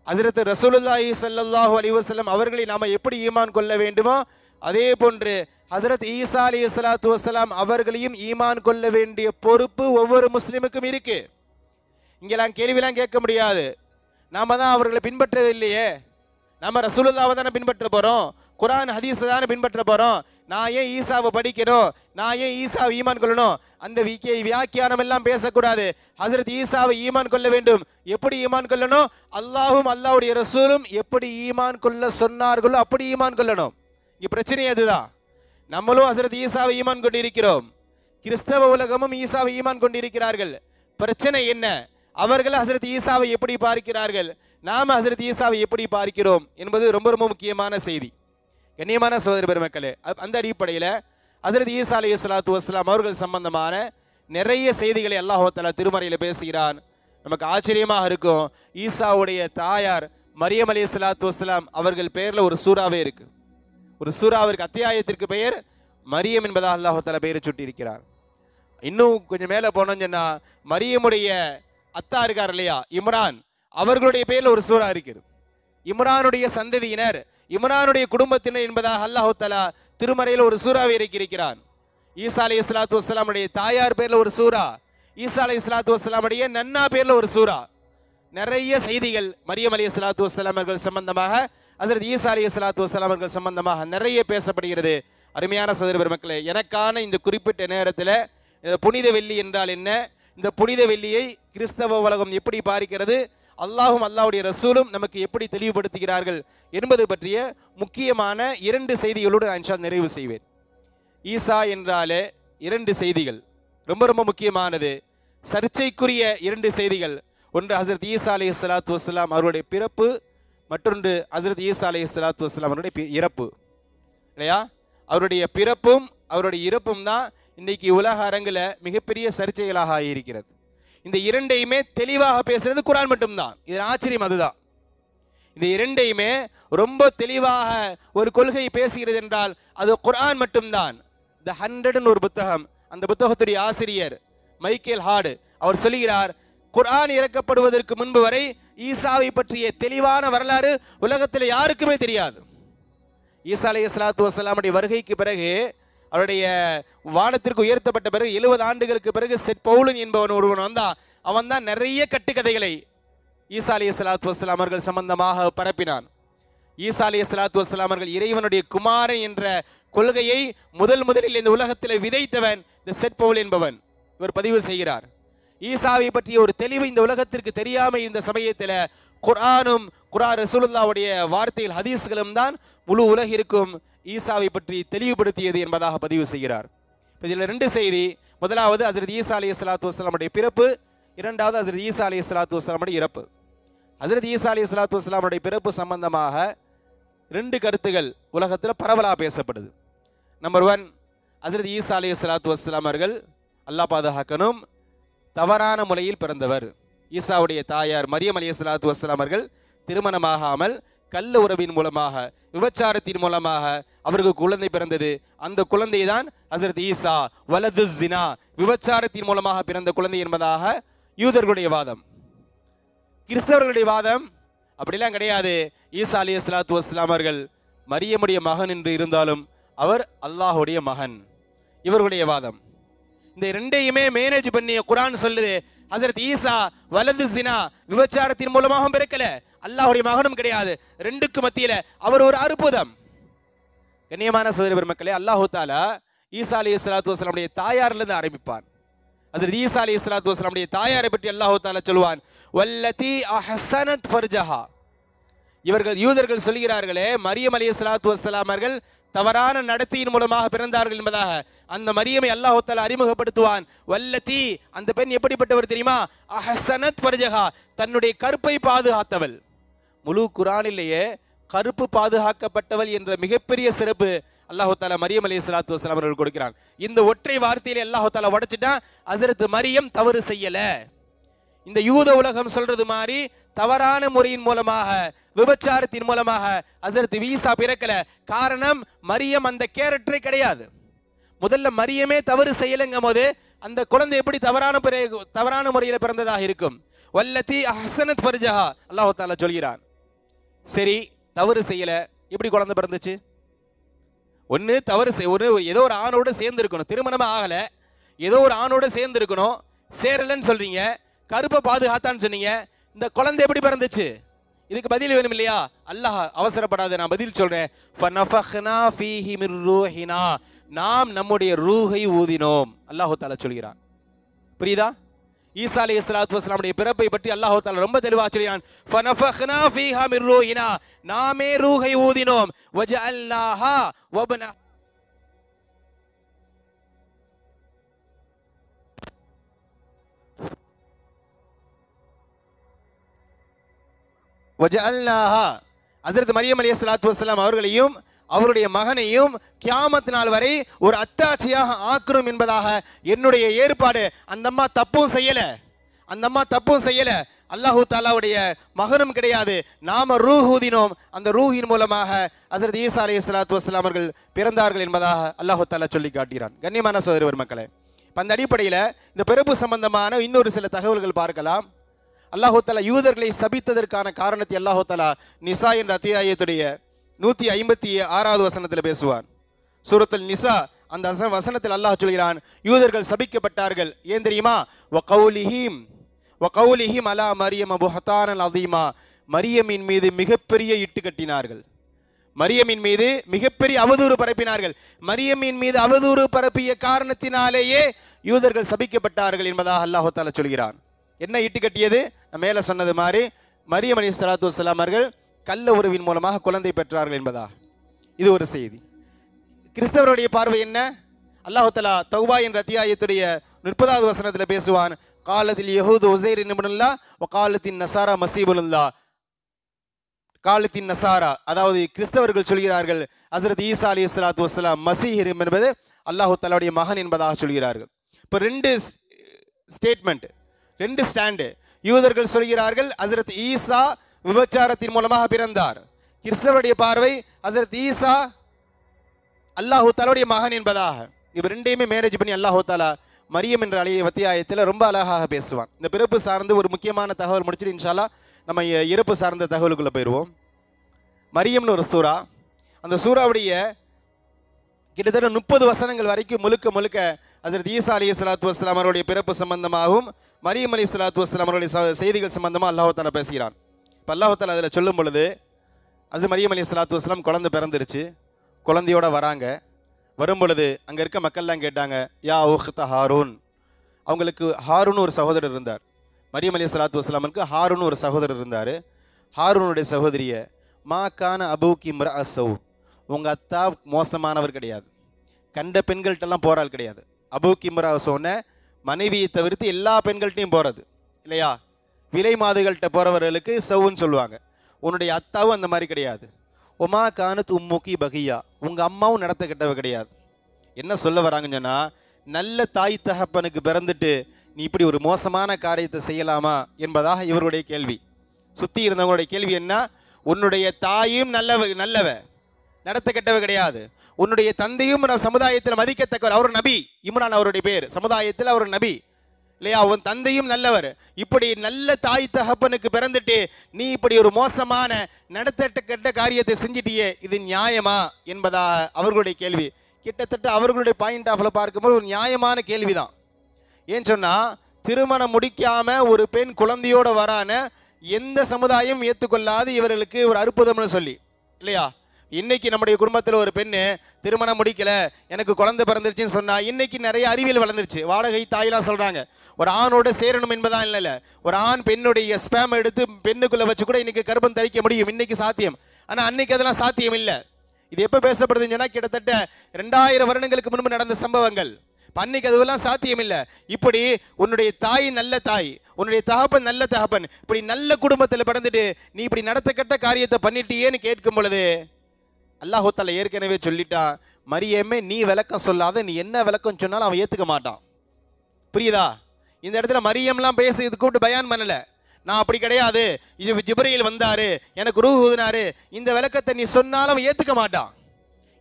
ஹசரத் ரசூலுல்லாஹி ஸல்லல்லாஹு அலைஹி வஸல்லம் அவர்களை நாம் எப்படி ஈமான் கொள்ள வேண்டுமோ அதே போன்று ஹசரத் ஈசா அலைஹிஸ்ஸலாத்து வஸ்ஸலாம் அவர்களையும் ஈமான் கொள்ள வேண்டிய பொறுப்பு ஒவ்வொரு முஸ்லிமுக்கும் இருக்கு. இங்கெல்லாம் கேள்வியெல்லாம் கேட்க முடியாது. நாம் தான் அவர்களை பின்பற்றது இல்லையே, நம்ம ரசூலுல்லாவை தானே பின்பற்ற போகிறோம், குர்ஆன் ஹதீஸை தானே பின்பற்ற போகிறோம், நான் ஏன் ஈசாவை படிக்கணும், நான் ஏன் ஈசாவை ஈமான் கொள்ளணும், அந்த வியாக்கியானம் எல்லாம் பேசக்கூடாது. ஹசரத் ஈசாவை ஈமான் கொள்ள வேண்டும். எப்படி ஈமான் கொள்ளணும்? அல்லாஹும் அல்லாஹ்வுடைய ரசூலும் எப்படி ஈமான் கொள்ள சொன்னார்களோ அப்படி ஈமான் கொள்ளணும். இங்கே பிரச்சனை அதுதான். நம்மளும் ஹசரத் ஈசாவை ஈமான் கொண்டிருக்கிறோம், கிறிஸ்தவ உலகமும் ஈசாவை ஈமான் கொண்டிருக்கிறார்கள். பிரச்சனை என்ன? அவர்கள் ஹசரத் ஈசாவை எப்படி பார்க்கிறார்கள், நாம் ஹசரத் ஈசாவை எப்படி பார்க்கிறோம் என்பது ரொம்ப ரொம்ப முக்கியமான செய்தி. கண்ணியமான சகோதர பெருமக்களே, அந்த அடிப்படையில் ஹசரத் ஈசா அலைஹிஸ்ஸலாத்து வஸ்ஸலாம் அவர்கள் சம்பந்தமான நிறைய செய்திகளை அல்லாஹ் தஆலா திருமறையில் பேசுகிறான். நமக்கு ஆச்சரியமாக இருக்கும். ஈசாவுடைய தாயார் மரியம் அலைஹிஸ்ஸலாத்து வஸ்ஸலாம் அவர்கள் பெயரில் ஒரு சூறாவே இருக்கு. ஒரு சூறாவிற்கு அத்தியாயத்திற்கு பெயர் மரியம் என்பதாக அல்லாஹ் தஆலா பெயரை சுட்டி இருக்கிறார். இன்னும் கொஞ்சம் மேலே போனோம்னு சொன்னால் மரியமுடைய அத்தா இருக்கார் இல்லையா, இம்ரான், அவர்களுடைய பெயரில் ஒரு சூறா இருக்குது. இம்ரானுடைய சந்ததியினர், இம்ரானுடைய குடும்பத்தினர் என்பதாக அல்லாஹ் தஆலா திருமறையில் ஒரு சூறாவை இறக்கியிருக்கிறான். ஈசா அலைஹிஸ்ஸலாத்து வஸ்ஸலாமுடைய தாயார் பேரில் ஒரு சூறா, ஈசா அலைஹிஸ்ஸலாத்து வஸ்ஸலாமுடைய நன்னா பேரில் ஒரு சூறா. நிறைய செய்திகள் மரியம் அலைஹிஸ்ஸலாத்து வஸ்ஸலாம் அவர்கள் சம்பந்தமாக, ஹஜ்ரத் ஈசா அலைஹிஸ்ஸலாத்து வஸ்ஸலாம் அவர்கள் சம்பந்தமாக நிறைய பேசப்படுகிறது. அருமையான சகோதர பெருமக்களே, எனக்கான இந்த குறிப்பிட்ட நேரத்தில் இந்த புனித வெள்ளி என்றால் என்ன, இந்த புனித வெள்ளியை கிறிஸ்தவ உலகம் எப்படி பார்க்கிறது, அல்லாஹும் அல்லாஹ்வுடைய ரசூலும் நமக்கு எப்படி தெளிவுபடுத்துகிறார்கள் என்பது பற்றிய முக்கியமான 2 செய்திகளோடு நான் நிறைவு செய்வேன். ஈசா என்றாலே 2 செய்திகள் ரொம்ப ரொம்ப முக்கியமானது, சர்ச்சைக்குரிய 2 செய்திகள். ஒன்று ஹஜ்ரத் ஈசா அலைஹிஸ்ஸலாத்து வஸ்ஸலாம் அவருடைய பிறப்பு, மற்றொன்று ஹஜ்ரத் ஈசா அலைஹிஸ்ஸலாத்து வஸ்ஸலாம் அவருடைய இறப்பு. இல்லையா? அவருடைய பிறப்பும் அவருடைய இறப்பும் தான் இன்றைக்கி உலக அரங்கில் மிகப்பெரிய சர்ச்சைகளாக ஆகியிருக்கிறது. இந்த 2ஐயுமே தெளிவாக பேசுகிறது குர்ஆன் மட்டும்தான். இதில் ஆச்சரியம் அதுதான். இந்த இரண்டையுமே ரொம்ப தெளிவாக ஒரு கொள்கை பேசுகிறது என்றால் அது குர்ஆன் மட்டும்தான். த 100 ஒரு புத்தகம், அந்த புத்தகத்துடைய ஆசிரியர் மைக்கேல் ஹார்டு அவர் சொல்கிறார், குர்ஆன் இறக்கப்படுவதற்கு முன்பு வரை ஈசாவை பற்றிய தெளிவான வரலாறு உலகத்தில் யாருக்குமே தெரியாது. ஈசா அலைஹிஸ்ஸலாத்து வஸ்ஸலாமுடைய வருகைக்கு பிறகு, அவருடைய வானத்திற்கு உயர்த்தப்பட்ட பிறகு 70 ஆண்டுகளுக்கு பிறகு செட் பவுலன் என்பவன் ஒருவன் வந்தான். அவன் தான் நிறைய கட்டுக்கதைகளை ஈசா அலைஹிஸ்ஸலாத்து வஸ்ஸலாம் அவர்கள் சம்பந்தமாக பரப்பினான். ஈசா அலைஹிஸ்ஸலாத்து வஸ்ஸலாம் அவர்கள் இறைவனுடைய குமாரன் என்ற கொள்கையை முதலில் இந்த உலகத்தில் விதைத்தவன் இந்த செட் பவுல் என்பவன். இவர் பதிவு செய்கிறார். ஈசாவை பற்றிய ஒரு தெளிவு இந்த உலகத்திற்கு தெரியாமல் இருந்த சமயத்தில் குர்ஆனும் குர்ஆன் ரசூலுல்லாஹ்வுடைய வார்த்தைகள் ஹதீஸ்களும் தான் முழு உலகிற்கும் ஈசாவை பற்றி தெளிவுபடுத்தியது என்பதாக பதிவு செய்கிறார். இதில் 2 செய்தி. முதலாவது ஹஜ்ரத் ஈசா அலைஹிஸ்ஸலாத்து வஸ்ஸலாமுடைய பிறப்பு, இரண்டாவது ஹஜ்ரத் ஈசா அலைஹிஸ்ஸலாத்து வஸ்ஸலாமுடைய இறப்பு. ஹஜ்ரத் ஈசா அலைஹிஸ்ஸலாத்து வஸ்ஸலாமுடைய பிறப்பு சம்பந்தமாக 2 கருத்துகள் உலகத்தில் பரவலாக பேசப்படுது. நம்பர் 1, ஹஜ்ரத் ஈசா அலைஹிஸ்ஸலாத்து வஸ்ஸலாம் அவர்கள் அல்லாஹ் பாதுகாக்கணும் தவறான முறையில் பிறந்தவர். ஈசாவுடைய தாயார் மரியம் அலைஹிஸ்ஸலாத்து வஸ்ஸலாம் அவர்கள் திருமணமாகாமல் கள்ள உறவின் மூலமாக, விபச்சாரத்தின் மூலமாக அவருக்கு குழந்தை பிறந்தது. அந்த குழந்தை தான் ஹஜ்ரத் ஈசா வலது ஜினா, விபச்சாரத்தின் மூலமாக பிறந்த குழந்தை என்பதாக யூதர்களுடைய வாதம். கிறிஸ்தவர்களுடைய வாதம் அப்படிலாம் கிடையாது. ஈசா அலைஹிஸ்ஸலாத்து வஸ்ஸலாம் அவர்கள் மரியமுடைய மகன் என்று இருந்தாலும் அவர் அல்லாஹுடைய மகன், இவர்களுடைய வாதம். இந்த 2ஐயுமே மேனேஜ் பண்ணி குர்ஆன் சொல்லுது, ஹஜ்ரத் ஈசா வலது ஜினா, விபச்சாரத்தின் மூலமாக பிறக்கல, அல்லாஹ்வுடைய மகனும் கிடையாது. 2க்கு மத்தியில் அவர் ஒரு அற்புதம். கண்ணியமான சகோதர பெருமக்களே, அல்லாஹ் தஆலா ஈசா அலைஹிஸ்ஸலாத்து வஸ்ஸலாமுடைய தாயாரிலிருந்து ஆரம்பிப்பான். ஹஜ்ரத் ஈசா அலைஹிஸ்ஸலாத்து வஸ்ஸலாமுடைய தாயாரை பற்றி அல்லாஹ் தஆலா சொல்வான், வல்லதி அஹ்ஸனத் ஃபர்ஜஹா. இவர்கள் யூதர்கள் சொல்கிறார்களே மரியம் அலைஹிஸ்ஸலாத்து வஸ்ஸலாம் அவர்கள் தவறான நடத்தையின் மூலமாக பிறந்தார்கள் என்பதாக. அந்த மரியமை அல்லாஹ் தஆலா அறிமுகப்படுத்துவான். வல்லதி, அந்த பெண் எப்படிப்பட்டவர் தெரியுமா? அஹ்ஸனத் ஃபர்ஜஹா, தன்னுடைய கற்பை பாதுகாத்தவள். முழு குர்ஆனிலேயே கருப்பு பாதுகாக்கப்பட்டவள் என்ற மிகப்பெரிய சிறப்பு அல்லாஹ் தஆலா மரியம் அலைஹிஸ்ஸலாத்து வஸ்ஸலாம் அவர்கள் கொடுக்கிறான். இந்த ஒற்றை வார்த்தையிலே அல்லாஹ் தஆலா உடைச்சிட்டா ஹஜ்ரத் மரியம் தவறு செய்யல. இந்த யூத உலகம் சொல்றது மாதிரி தவறான முறையின் மூலமாக, விபச்சாரத்தின் மூலமாக ஹஜ்ரத் ஈசா பிறக்கல. காரணம், மரியம் அந்த கேரக்டரே கிடையாது. முதல்ல மரியமே தவறு செய்யலங்கும் போது அந்த குழந்தை எப்படி தவறான முறையில் பிறந்ததாக இருக்கும்? வல்லதி அஹ்ஸனத் ஃபர்ஜஹா அல்லாஹ் தஆலா சொல்கிறான். சரி, தவறு செய்யல, எப்படி குழந்தை பிறந்துச்சு? ஒன்று தவறு ஏதோ ஒரு ஆணோடு சேர்ந்து இருக்கணும், திருமணம் ஆகல, ஏதோ ஒரு ஆணோடு சேர்ந்து இருக்கணும், சேரலன்னு சொல்றீங்க, கருப்பை பாதுகாத்தான்னு சொன்னீங்க, இந்த குழந்தை எப்படி பிறந்துச்சு? இதுக்கு பதில் வேணும் இல்லையா? அல்லாஹ் அவசரப்படாத, நான் பதில் சொல்றேன். ஃபனஃபக்னா ஃபீஹி மிர் ரூஹினா, நாம் நம்முடைய ரூஹை ஊதினோம் அல்லாஹ் தஆலா சொல்கிறான். புரியுதா? ஈசா அலைஹிஸ்ஸலாத்து வஸ்ஸலாமுடைய பிறப்பை பற்றி அல்லாஹ் தஆலா ரொம்ப தெளிவாக சொல்கிறான். ஃபனஃபக்னா ஃபீஹா மிர் ரூஹினா, நாமே ரூஹை ஊதினோம். வஜஅல்னாஹா வபனா, வஜஅல்னாஹா, ஹஜ்ரத் மரியம் அலைஹிஸ்ஸலாத்து வஸ்ஸலாம் அவர்களையும் அவருடைய மகனையும் கியாமத் நாள் வரை ஒரு அத்தாட்சியாக ஆக்குறோம் என்பதாக என்னுடைய ஏற்பாடு. அந்த அம்மா தப்பும் செய்யல, அல்லாஹு தஆலாவுடைய மகனும் கிடையாது. நாம ரூஹ் ஊதினோம், அந்த ரூஹின் மூலமாக ஹஜ்ரத் ஈசா அலைஹிஸ்ஸலாத்து வஸ்ஸலாம் அவர்கள் பிறந்தார்கள் என்பதாக அல்லாஹு தஆலா சொல்லி காட்டுகிறான். கண்ணியமான சகோதர மக்களே, அந்த அடிப்படையில் இந்த பிறப்பு சம்பந்தமான இன்னொரு சில தகவல்கள் பார்க்கலாம். அல்லாஹு தஆலா யூதர்களை சபித்ததற்கான காரணத்தை அல்லாஹு தஆலா நிசா என்ற அத்தியாயத்துடைய 156வது வசனத்தில் பேசுவான். சூரத்துல் நிசா அந்த வசனத்தில் அல்லாஹ் சொல்கிறான், யூதர்கள் சபிக்கப்பட்டார்கள். ஏன் தெரியுமா? வகௌலிஹிம் அலா மரியம் புஹ்தானன் அதீமா, மரியமின் மீது மிகப்பெரிய இட்டு கட்டினார்கள், மரியமின் மீது மிகப்பெரிய அவதூறு பரப்பினார்கள். மரியமின் மீது அவதூறு பரப்பிய காரணத்தினாலேயே யூதர்கள் சபிக்கப்பட்டார்கள் என்பதாக அல்லாஹ் தஆலா சொல்கிறான். என்ன இட்டு கட்டியது? நான் மேலே சொன்னது மாதிரி மரியம் அலைஹிஸ்ஸலாத்து வஸ்ஸலாம் அவர்கள் கள்ள உறவின் மூலமாக குழந்தை பெற்றார்கள் என்பதா. இது ஒரு செய்தி. கிறிஸ்தவருடைய பார்வை என்ன? அல்லாஹ் தஆலா தௌபா என்ற அத்தியாயத்துடைய 30வது வசனத்தில் பேசுவான். காலத்தில் யஹூது உஸைர் இப்னுல்லாஹ் வ காலத்தின் நசாரா மஸீபுல்லாஹ். காலத்தின் நசாரா, அதாவது கிறிஸ்தவர்கள் சொல்கிறார்கள் ஹஜ்ரத் ஈசா அலைஹிஸ்ஸலாத்து வஸ்ஸலாம் மஸீஹ் என்பது அல்லாஹ் தஆலாவுடைய மகன் என்பதாக சொல்கிறார்கள். இப்போ 2 ஸ்டேட்மெண்ட், 2 ஸ்டாண்டு. யூதர்கள் சொல்கிறார்கள் ஹஜ்ரத் ஈசா விபச்சாரத்தின் மூலமாக பிறந்தார். கிறிஸ்தவருடைய பார்வை ஹசரத் ஈசா அல்லாஹு தாலாவுடைய மகன் என்பதாக. இவர் ரெண்டையுமே மேரேஜ் பண்ணி அல்லாஹு தாலா மரியம் என்ற அத்தியாயத்தில் ரொம்ப அழகாக பேசுவான். இந்த பிறப்பு சார்ந்து ஒரு முக்கியமான தகவல் முடிச்சுட்டு இன்ஷா அல்லாஹ் நம்ம இறப்பு சார்ந்த தகவலுக்குள்ளே போயிடுவோம். மரியம்னு ஒரு சூறா, அந்த சூறாவுடைய கிட்டத்தட்ட 30 வசனங்கள் வரைக்கும் முழுக்க ஹசரத் ஈசா அலைஹிஸ்ஸலாத்து வஸ்ஸலாம் அவருடைய பிறப்பு சம்பந்தமாகவும் மரியம் அலைஹிஸ்ஸலாத்து வஸ்ஸலாம் அவருடைய செய்திகள் சம்பந்தமாக அல்லாஹ் தாலா பேசுகிறான். இப்போ அல்லாஹ் தாலா அதில் சொல்லும் பொழுது ஹசரத் மரியம் அலைஹிஸ்ஸலாத்து வஸ்ஸலாம் குழந்தை பிறந்துருச்சு, குழந்தையோட வராங்க. வரும் பொழுது அங்கே இருக்க மக்கள்லாம் கேட்டாங்க, யா உஹ்த ஹாரூன். அவங்களுக்கு ஹாரூன் ஒரு சகோதரர் இருந்தார். மரியம் அலைஹிஸ்ஸலாத்து வஸ்ஸலாமுக்கு ஹாரூன் ஒரு சகோதரர் இருந்தார். ஹாரூனுடைய சகோதரிய மா கான அபூக்கி இம்ரஅ ஸௌ, உங்கள் அத்தா மோசமானவர் கிடையாது, கண்ட பெண்கள்கிட்டலாம் போகிறாள் கிடையாது. அபூக்கி இம்ரஅ ஸௌன மனைவியை தவிர்த்து எல்லா பெண்கள்கிட்டையும் போகிறது இல்லையா. விலை மாதுகள்கிட்ட போகிறவர்களுக்கு சவுன்னு சொல்லுவாங்க. உன்னுடைய அத்தாவும் அந்த மாதிரி கிடையாது. ஒமா கானத் உம்முக்கி பகியா, உங்கள் அம்மாவும் நடத்த கெட்டவ கிடையாது. என்ன சொல்ல வராங்கன்னு சொன்னால், நல்ல தாய் தகப்பனுக்கு பிறந்துட்டு நீ இப்படி ஒரு மோசமான காரியத்தை செய்யலாமா என்பதாக இவருடைய கேள்வி. சுற்றி இருந்தவங்களுடைய கேள்வி என்ன, உன்னுடைய தாயும் நல்லவ நடத்த கெட்டவ கிடையாது, உன்னுடைய தந்தையும் சமுதாயத்தில் மதிக்கத்தக்கவர், அவர் நபி, இம்ரான் அவருடைய பேர், சமுதாயத்தில் அவர் நபி இல்லையா, உன் தந்தையும் நல்லவர், இப்படி நல்ல தாய் தகப்பனுக்கு பிறந்துட்டு நீ இப்படி ஒரு மோசமான நடத்த கெட்ட காரியத்தை செஞ்சிட்டியே, இது நியாயமா என்பதாக அவர்களுடைய கேள்வி. கிட்டத்தட்ட அவர்களுடைய பாயிண்ட் ஆஃப்ல பார்க்கும்போது ஒரு நியாயமான கேள்விதான். ஏன்னு சொன்னால், திருமணம் முடிக்காமல் ஒரு பெண் குழந்தையோடு வரான எந்த சமுதாயம் ஏற்றுக்கொள்ளாது இவர்களுக்கு ஒரு அற்புதம்னு சொல்லி இல்லையா. இன்னைக்கு நம்முடைய குடும்பத்தில் ஒரு பெண்ணு திருமணம் முடிக்கலை, எனக்கு குழந்தை பிறந்துருச்சுன்னு சொன்னால், இன்னைக்கு நிறைய அறிவியல் வளர்ந்துருச்சு. வாடகை தாயெல்லாம் சொல்கிறாங்க, ஒரு ஆணோட சேரணும் என்பதான் இல்லை, ஒரு ஆண் பெண்ணுடைய ஸ்பேம் எடுத்து பெண்ணுக்குள்ளே வச்சு கூட இன்னைக்கு கர்ப்பம் தரிக்க முடியும், இன்னைக்கு சாத்தியம். ஆனால் அன்னைக்கு அதெல்லாம் சாத்தியம் இல்லை. இது எப்போ பேசப்படுதுன்னு சொன்னால், கிட்டத்தட்ட 2000 வருடங்களுக்கு முன்பு நடந்த சம்பவங்கள். அன்னைக்கு அதுவெல்லாம் சாத்தியம் இல்லை. இப்படி உன்னுடைய தாய் நல்ல தாய், உன்னுடைய தகப்பன் நல்ல தகப்பன், இப்படி நல்ல குடும்பத்தில் பிறந்துட்டு நீ இப்படி நடத்தக்கட்ட காரியத்தை பண்ணிட்டியேன்னு கேட்கும் பொழுது அல்லாஹ் தஆலா ஏற்கனவே சொல்லிட்டான், மரியமே நீ விளக்கம் சொல்லாத, நீ என்ன விளக்கம் சொன்னாலும் அவன் ஏற்றுக்க மாட்டான். புரியுதா? இந்த இடத்துல மரியம்லாம் பேச இது கூப்பிட்டு பயான் பண்ணலை, நான் அப்படி கிடையாது, இது ஜிப்ரீல் வந்தாரு எனக்கு ரூஹ் ஊதினாரு, இந்த விளக்கத்தை நீ சொன்னாலும் அவன் ஏற்றுக்க மாட்டான்.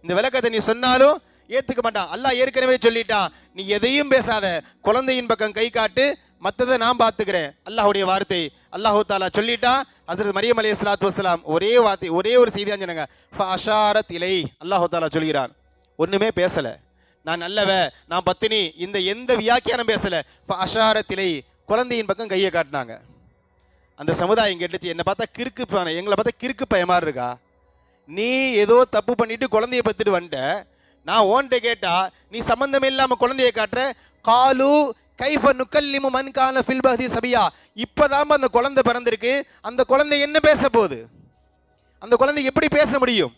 இந்த விளக்கத்தை நீ சொன்னாலும் ஏற்றுக்க மாட்டான். அல்லாஹ் ஏற்கனவே சொல்லிட்டான், நீ எதையும் பேசாத, குழந்தையின் பக்கம் கை காட்டு, மற்றதை நான் பார்த்துக்கிறேன். அல்லாஹுடைய வார்த்தை அல்லாஹு தாலா சொல்லிட்டான். ஹஸரத் மரியம் அலைஹிஸ்ஸலாத்து வஸ்ஸலாம் ஒரே வார்த்தை, ஒரே ஒரு செய்தி தான் சொன்னாங்க, ஃபஅஷாரத் இலை. அல்லாஹு தாலா சொல்கிறான், ஒன்றுமே பேசலை, நான் நல்லவ, நான் பத்தினி, இந்த எந்த வியாக்கியானம் பேசலை. ஃபஅஷாரத் இலை, குழந்தையின் பக்கம் கையை காட்டினாங்க. அந்த சமுதாயம் கேட்டுச்சு, என்னை பார்த்தா கிறுக்கு, எங்களை பார்த்தா கிறுக்கு பயமாக இருக்கா, நீ ஏதோ தப்பு பண்ணிட்டு குழந்தைய பத்துட்டு வந்துட்ட, நான் ஓன்ட்ட கேட்டா நீ சம்பந்தம் இல்லாமல் குழந்தைய காட்டுற. காலு கைஃப நுக்கல்லிமு மன் கான ஃபில் பஹதி சபியா, இப்போதான் அந்த குழந்தை பிறந்திருக்கு, அந்த குழந்தை என்ன பேச போகுது, அந்த குழந்தை எப்படி பேச முடியும்,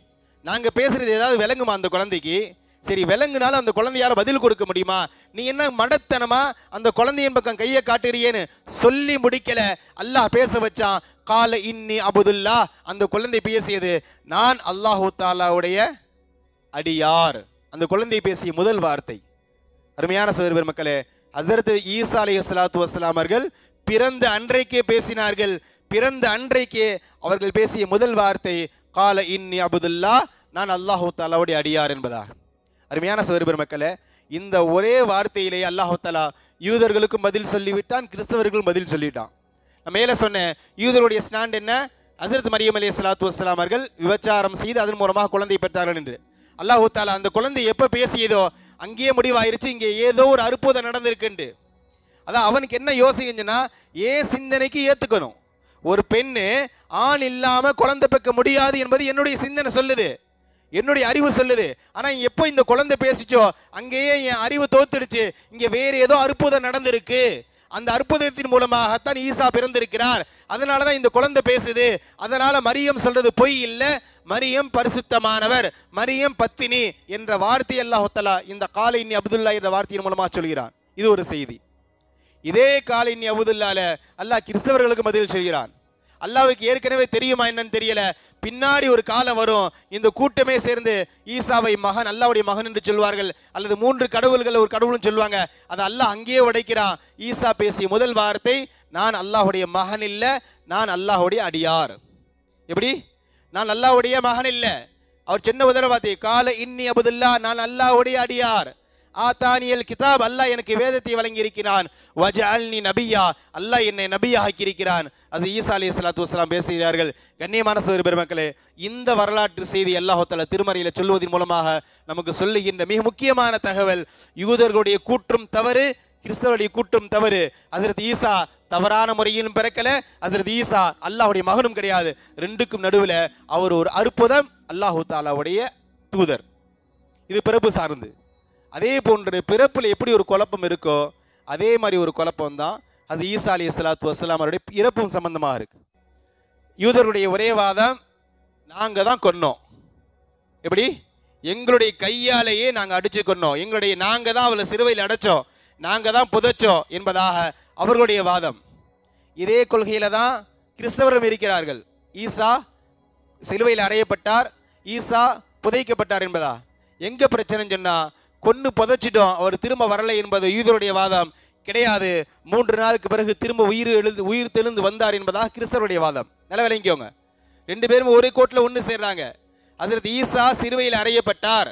நாங்கள் பேசுறது ஏதாவது விளங்குமா அந்த குழந்தைக்கு? சரி விளங்குனாலும் அந்த குழந்தையால் பதில் கொடுக்க முடியுமா? நீ என்ன மடத்தனமா அந்த குழந்தையின் பக்கம் கையை காட்டுறியேன்னு சொல்லி முடிக்கல, அல்லாஹ் பேச வச்சான். கால இன்னி அபுதுல்லா, அந்த குழந்தை பேசியது நான் அல்லாஹு தாலாவுடைய அடியார். அந்த குழந்தை பேசிய முதல் வார்த்தை. அருமையான சகோதர பெருமக்களே, ஹஸரத் ஈசா அலைஹிஸ்ஸலாத்து வஸ்ஸலாம் அவர்கள் பிறந்த அன்றைக்கே பேசினார்கள். பிறந்த அன்றைக்கே அவர்கள் பேசிய முதல் வார்த்தை கால இன்னி அபுதுல்லா, நான் அல்லாஹு தாலாவுடைய அடியார் என்பதா. அருமையான சகோதர பெருமக்களே, இந்த ஒரே வார்த்தையிலேயே அல்லாஹு தாலா யூதர்களுக்கும் பதில் சொல்லிவிட்டான், கிறிஸ்தவர்களும் பதில் சொல்லிட்டான். நான் மேலே சொன்னேன், யூதருடைய ஸ்டாண்ட் என்ன, ஹஸரத் மரியம் அலைஹிஸ்ஸலாத்து வஸ்ஸலாம் அவர்கள் விபச்சாரம் செய்து அதன் மூலமாக குழந்தை பெற்றார்கள் என்று. அல்லாஹு தாலா அந்த குழந்தை எப்போ பேசியதோ அங்கேயே முடிவாயிருச்சு, இங்கே ஏதோ ஒரு அற்புதம் நடந்திருக்குண்டு. அதான் அவனுக்கு என்ன யோசிக்கணும்னா, ஏன் சிந்தனைக்கு ஏற்றுக்கணும், ஒரு பெண்ணு ஆண் இல்லாமல் குழந்தை பெற்க முடியாது என்பது என்னுடைய சிந்தனை சொல்லுது, என்னுடைய அறிவு சொல்லுது. ஆனால் எப்போ இந்த குழந்தை பேசிச்சோ அங்கேயே என் அறிவு தோத்துடுச்சு, இங்கே வேறு ஏதோ அற்புதம் நடந்திருக்கு, அந்த அற்புதத்தின் மூலமாகத்தான் ஈசா பிறந்திருக்கிறார், அதனால தான் இந்த குழந்தை பேசுது. அதனால மரியம் சொல்றது பொய் இல்லை, மரியம் பரிசுத்தமானவர், மரியம் பத்தினி என்ற வார்த்தை அல்லாஹ் தஆலா இந்த கால இன்னி அப்துல்லா என்ற வார்த்தையின் மூலமாக சொல்கிறான். இது ஒரு செய்தி. இதே கால இன்னி அப்துல்லால அல்லாஹ் கிறிஸ்தவர்களுக்கு பதில் சொல்கிறான். அல்லாஹ்வுக்கு ஏற்கனவே தெரியுமா என்னன்னு தெரியல, பின்னாடி ஒரு காலம் வரும், இந்த கூட்டமே சேர்ந்து ஈசாவை மகன், அல்லாஹ்வுடைய மகன் என்று சொல்வார்கள், அல்லது 3 கடவுள்கள் ஒரு கடவுள்னு சொல்லுவாங்க. அதை அல்லாஹ் அங்கேயே உடைக்கிறான். ஈசா பேசிய முதல் வார்த்தை நான் அல்லாஹ்வுடைய மகன் இல்லை, நான் அல்லாஹ்வுடைய அடியார். எப்படி? நான் அல்லாஹ்வுடைய மகன் இல்லை. அவர் சின்ன உதரவாதி. கால இன்னி அபுதுல்லா, நான் அல்லாஹ்வுடைய அடியார். ஆத்தானியல் கிதாப், அல்லாஹ் எனக்கு வேதத்தை வழங்கி இருக்கிறான். வஜஅல்னி நபியா, அல்லாஹ் என்னை நபியா ஆக்கியிருக்கிறான். அது ஈசா அலைஹிஸ்ஸலாத்து வஸ்ஸலாம் பேசுகிறார்கள். கண்ணியமான சகோதர பெருமக்களே, இந்த வரலாற்று செய்தி அல்லாஹ் தஆலா திருமறையில் சொல்வதன் மூலமாக நமக்கு சொல்லுகின்ற மிக முக்கியமான தகவல், யூதர்களுடைய கூற்றும் தவறு, கிறிஸ்தவருடைய கூற்றும் தவறு. ஹஜ்ரத் ஈசா தவறான முறையிலும் பிறக்கல, ஹஜ்ரத் ஈசா அல்லாஹ்வுடைய மகனும் கிடையாது. ரெண்டுக்கும் நடுவில் அவர் ஒரு அற்புதம், அல்லாஹ் தஆலாவுடைய தூதர். இது பிறப்பு சார்ந்து. அதே போன்று பிறப்பில் எப்படி ஒரு குழப்பம் இருக்கோ அதே மாதிரி ஒரு குழப்பம் தான் அது ஈசா அலைஹிஸ்ஸலாத்து வஸ்ஸலாம் அவருடைய இறப்பும் சம்பந்தமாக இருக்கு. யூதருடைய ஒரே வாதம், நாங்கள் தான் கொன்னோம். எப்படி? எங்களுடைய கையாலேயே நாங்கள் அடிச்சு கொன்னோம், நாங்கள் தான் அவளை சிறுவையில் அடைச்சோம், நாங்கள் தான் புதைச்சோம் என்பதாக அவர்களுடைய வாதம். இதே கொள்கையில தான் கிறிஸ்தவரும் இருக்கிறார்கள். ஈசா சிலுவையில் அறையப்பட்டார், ஈசா புதைக்கப்பட்டார் என்பதா. எங்க பிரச்சனைன்னு சொன்னா, கொன்னு புதைச்சிட்டோம், அவர் திரும்ப வரலை என்பது யூதருடைய வாதம் கிடையாது. 3 நாளுக்கு பிறகு திரும்ப உயிர் தெழுந்து வந்தார் என்பதாக கிறிஸ்தவருடைய வாதம். நல்லா விளங்கிக்கோங்க. 2 பேரும் ஒரே கோட்டில் ஒன்று சேர்றாங்க. ஹஜ்ரத் ஈசா சிலுவையில் அறையப்பட்டார்,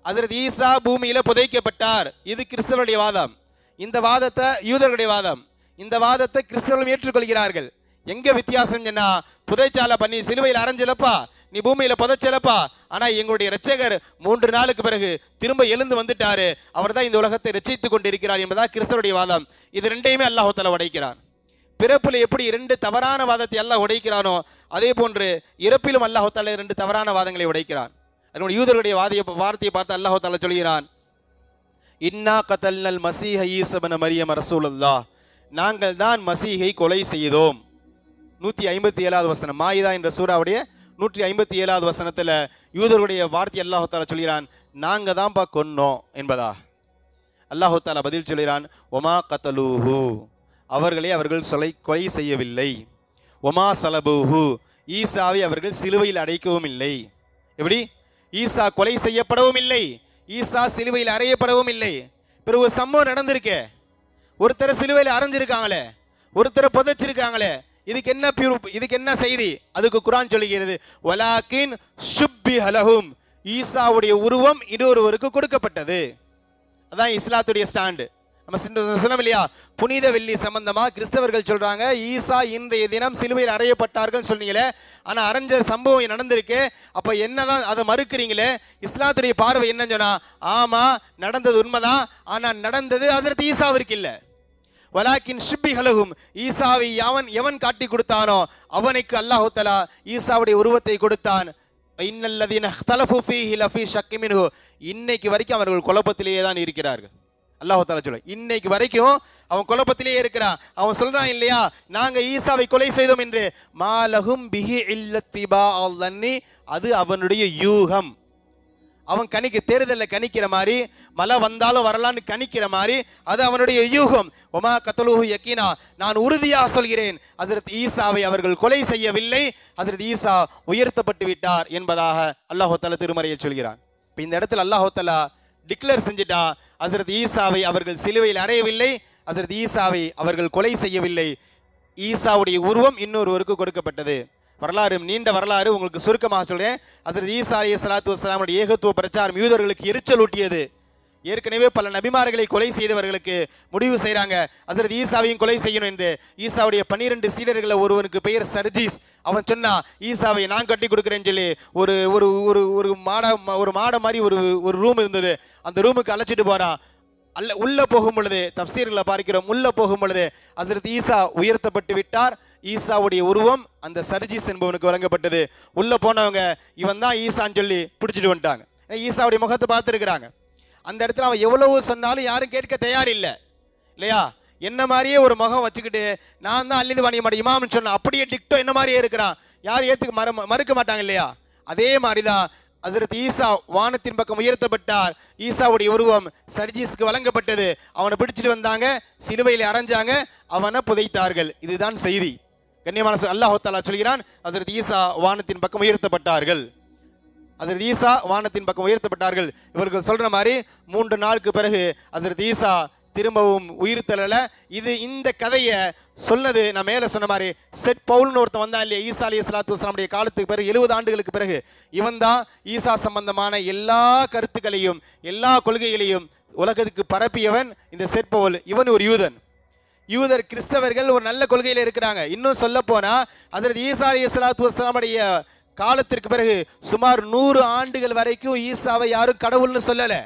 ஹஜ்ரத் ஈசா பூமியில புதைக்கப்பட்டார். இது கிறிஸ்தவருடைய வாதம். இந்த வாதத்தை யூதர்களுடைய வாதம். இந்த வாதத்தை கிறிஸ்தவர்களும் ஏற்றுக்கொள்கிறார்கள். எங்க வித்தியாசம் சொன்னா, புதைச்சாலை பண்ணி சிலுவையில் அரைஞ்சலப்பா, நீ பூமியில புதைச்சலப்பா, ஆனா எங்களுடைய இரட்சகர் 3 நாளுக்கு பிறகு திரும்ப எழுந்து வந்துட்டாரு, அவர் தான் இந்த உலகத்தை ரட்சித்துக் கொண்டிருக்கிறார் என்பதா கிறிஸ்தவருடைய வாதம். இது ரெண்டையுமே அல்லாஹ் தஆலா உடைக்கிறான். பிறப்பில் எப்படி 2 தவறான வாதத்தை அல்லாஹ் உடைக்கிறானோ அதே போன்று இறப்பிலும் அல்லாஹ் தஆலா 2 தவறான வாதங்களை உடைக்கிறான். அதனுடைய யூதர்களுடைய வார்த்தையை பார்த்து அல்லாஹ் தஆலா சொல்கிறான், இன்னா கதல்னல் மஸீஹ ஈஸா இப்னு மரியம் ரசூலுல்லாஹ், நாங்கள் தான் மசீஹை கொலை செய்தோம். 157வது வசனம், மாயிதா என்ற சூராவுடைய 157வது வசனத்தில் யூதர்களுடைய வார்த்தை அல்லாஹ் தஆலா சொல்கிறான், நாங்க தான்ப்பா கொன்னோம் என்பதா. அல்லாஹ் தஆலா பதில் சொல்கிறான், ஒமா கதலூஹு, அவர்களை அவர்கள் கொலை செய்யவில்லை. ஒமா சலபூஹு, ஈசாவை அவர்கள் சிலுவையில் அடைக்கவும் இல்லை. எப்படி? ஈசா கொலை செய்யப்படவும் இல்லை, ஈசா சிலுவையில் அறையப்படவும் இல்லை. பிறகு ஒரு சம்பவம் நடந்திருக்கே, ஒருத்தரை சிலுவையில் அரைஞ்சிருக்காங்களே, ஒருத்தரை புதைச்சிருக்காங்களே, இதுக்கு என்ன செய்தி? அதுக்கு குர்ஆன் சொல்லுகிறது, வலாக்கின் ஷுப்பிஹ லஹும், ஈசாவுடைய உருவம் இன்னொருவருக்கு கொடுக்கப்பட்டது. அதான் இஸ்லாத்துடைய ஸ்டாண்டு. நம்ம சொல்லணும் இல்லையா, புனித வெள்ளி சம்பந்தமா கிறிஸ்தவர்கள் சொல்றாங்க, ஈசா இன்றைய தினம் சிலுவையில் அறையப்பட்டார்கள் சொன்னீங்களே, ஆனா அரைஞ்ச சம்பவம் நடந்திருக்கு, அப்ப என்னதான் அதை மறுக்கிறீங்களே? இஸ்லாத்துடைய பார்வை என்ன சொன்னா, ஆமா நடந்தது உண்மைதான், ஆனா நடந்தது ஹஜ்ரத் ஈசாவிற்கு இல்லை. வலாக்கின் ஷுப்பிஹ லஹும், ஈசாவை எவன் காட்டி கொடுத்தானோ அவனுக்கு அல்லாஹ் தஆலா ஈசாவுடைய உருவத்தை கொடுத்தான். இன்னல்லதீன இக்தலஃபு ஃபீஹி லஃபீ ஷக்கி மின்ஹு, இன்னைக்கு வரைக்கும் அவர்கள் குழப்பத்திலேயே தான் இருக்கிறார்கள். அல்லாஹ் தஆலா சொல்ல, இன்னைக்கு வரைக்கும் அவன் குழப்பத்திலேயே இருக்கிறான். அவன் சொல்றான் இல்லையா, நாங்க ஈசாவை கொலை செய்தோம் என்று. மாலஹும் பிஹி இல்லத்திபா அல்-தன்னி, அது அவனுடைய யூகம். அவன் தேர்தலில் கணிக்கிற மாதிரி, மழை வந்தாலும் வரலான்னு கணிக்கிற மாதிரி, அது அவனுடைய யூகம். ஒமா கத்தலூஹு யக்கீனா, நான் உறுதியாக சொல்கிறேன், ஹஜ்ரத் ஈசாவை அவர்கள் கொலை செய்யவில்லை, ஹஜ்ரத் ஈசா உயர்த்தப்பட்டு விட்டார் என்பதாக அல்லாஹ் தஆலா திருமறையில் சொல்கிறான். இப்போ இந்த இடத்துல அல்லாஹ் தஆலா டிக்ளேர் செஞ்சுட்டா, ஹஜ்ரத் ஈசாவை அவர்கள் சிலுவையில் அறையவில்லை, ஹஜ்ரத் ஈசாவை அவர்கள் கொலை செய்யவில்லை, ஈசாவுடைய உருவம் இன்னொருவருக்கு கொடுக்கப்பட்டது. வரலாறு நீண்ட வரலாறு, உங்களுக்கு சுருக்கமாக சொல்றேன். ஹஜ்ரத் ஈசா அலைஹிஸ்ஸலாத்து வஸ்ஸலாமுடைய ஏகத்துவ பிரச்சாரம் யூதர்களுக்கு எரிச்சல் ஊட்டியது. ஏற்கனவே பல நபிமார்களை கொலை செய்தவர்களுக்கு முடிவு செய்கிறாங்க, ஹஜ்ரத் ஈசாவையும் கொலை செய்யணும் என்று. ஈசாவுடைய 12 சீடர்களில் ஒருவனுக்கு பெயர் சர்ஜீஸ். அவன் சொன்னா, ஈசாவை நான் கட்டி கொடுக்குறேன்னு சொல்லி ஒரு மாட மாதிரி ஒரு ரூம் இருந்தது, அந்த ரூமுக்கு அழைச்சிட்டு போறான். உள்ள போகும் பொழுது, தஃப்சீர்களை பார்க்கிறோம், உள்ள போகும் பொழுது ஹஜ்ரத் ஈசா உயர்த்தப்பட்டு விட்டார். ஈசாவுடைய உருவம் அந்த சர்ஜீஸ் என்பவனுக்கு வழங்கப்பட்டது. உள்ள போனவங்க இவன் தான் ஈசான்னு சொல்லி பிடிச்சிட்டு வந்துட்டாங்க. ஈசாவுடைய முகத்தை பார்த்துருக்கிறாங்க. அந்த இடத்துல அவன் எவ்வளவு சொன்னாலும் யாரும் கேட்க தயார் இல்லை இல்லையா. என்ன மாதிரியே ஒரு முகம் வச்சுக்கிட்டு, நான் தான் அல்லது வாணியமாட இமாம்னு சொன்னேன், அப்படியே டிக்டோ என்ன மாதிரியே இருக்கிறான், யாரும் ஏற்றுக்க மறுக்க மாட்டாங்க இல்லையா. அதே மாதிரிதான் ஹஜ்ரத் ஈசா வானத்தின் பக்கம் உயர்த்தப்பட்டார். ஈசாவுடைய உருவம் சர்ஜீஸ்க்கு வழங்கப்பட்டது. அவனை பிடிச்சிட்டு வந்தாங்க, சிலுவையில் அரைஞ்சாங்க, அவனை புதைத்தார்கள். இதுதான் செய்தி. கண்ணியமான அல்லாஹ் தஆலா சொல்கிறான், ஹஜ்ரத் ஈசா வானத்தின் பக்கம் உயர்த்தப்பட்டார்கள், ஹஜ்ரத் ஈசா வானத்தின் பக்கம் உயர்த்தப்பட்டார்கள். இவர்கள் சொல்ற மாதிரி 3 நாளுக்கு பிறகு ஹஜ்ரத் ஈசா திரும்பவும் உயிர் தள்ளல. இந்த கதையை சொன்னது நான் மேலே சொன்ன மாதிரி செட் பவுல்னு ஒருத்தன் வந்தான் இல்லையா, ஈசா அலைஹிஸ்ஸலாத்து வஸ்ஸலாமுடைய காலத்துக்கு பிறகு 70 ஆண்டுகளுக்கு பிறகு இவன் தான் ஈசா சம்பந்தமான எல்லா கருத்துக்களையும் எல்லா கொள்கைகளையும் உலகத்துக்கு பரப்பியவன் இந்த செட் பவுல். இவன் ஒரு யூதர் கிறிஸ்தவர்கள் ஒரு நல்ல கொள்கையில் இருக்கிறாங்க. இன்னும் சொல்ல போனா ஹஜ்ரத் ஈசா அலைஹிஸ்ஸலாத்து வஸ்ஸலாமுடைய காலத்திற்கு பிறகு சுமார் 100 ஆண்டுகள் வரைக்கும் ஈசாவை யாரும் கடவுள்னு சொல்லலை.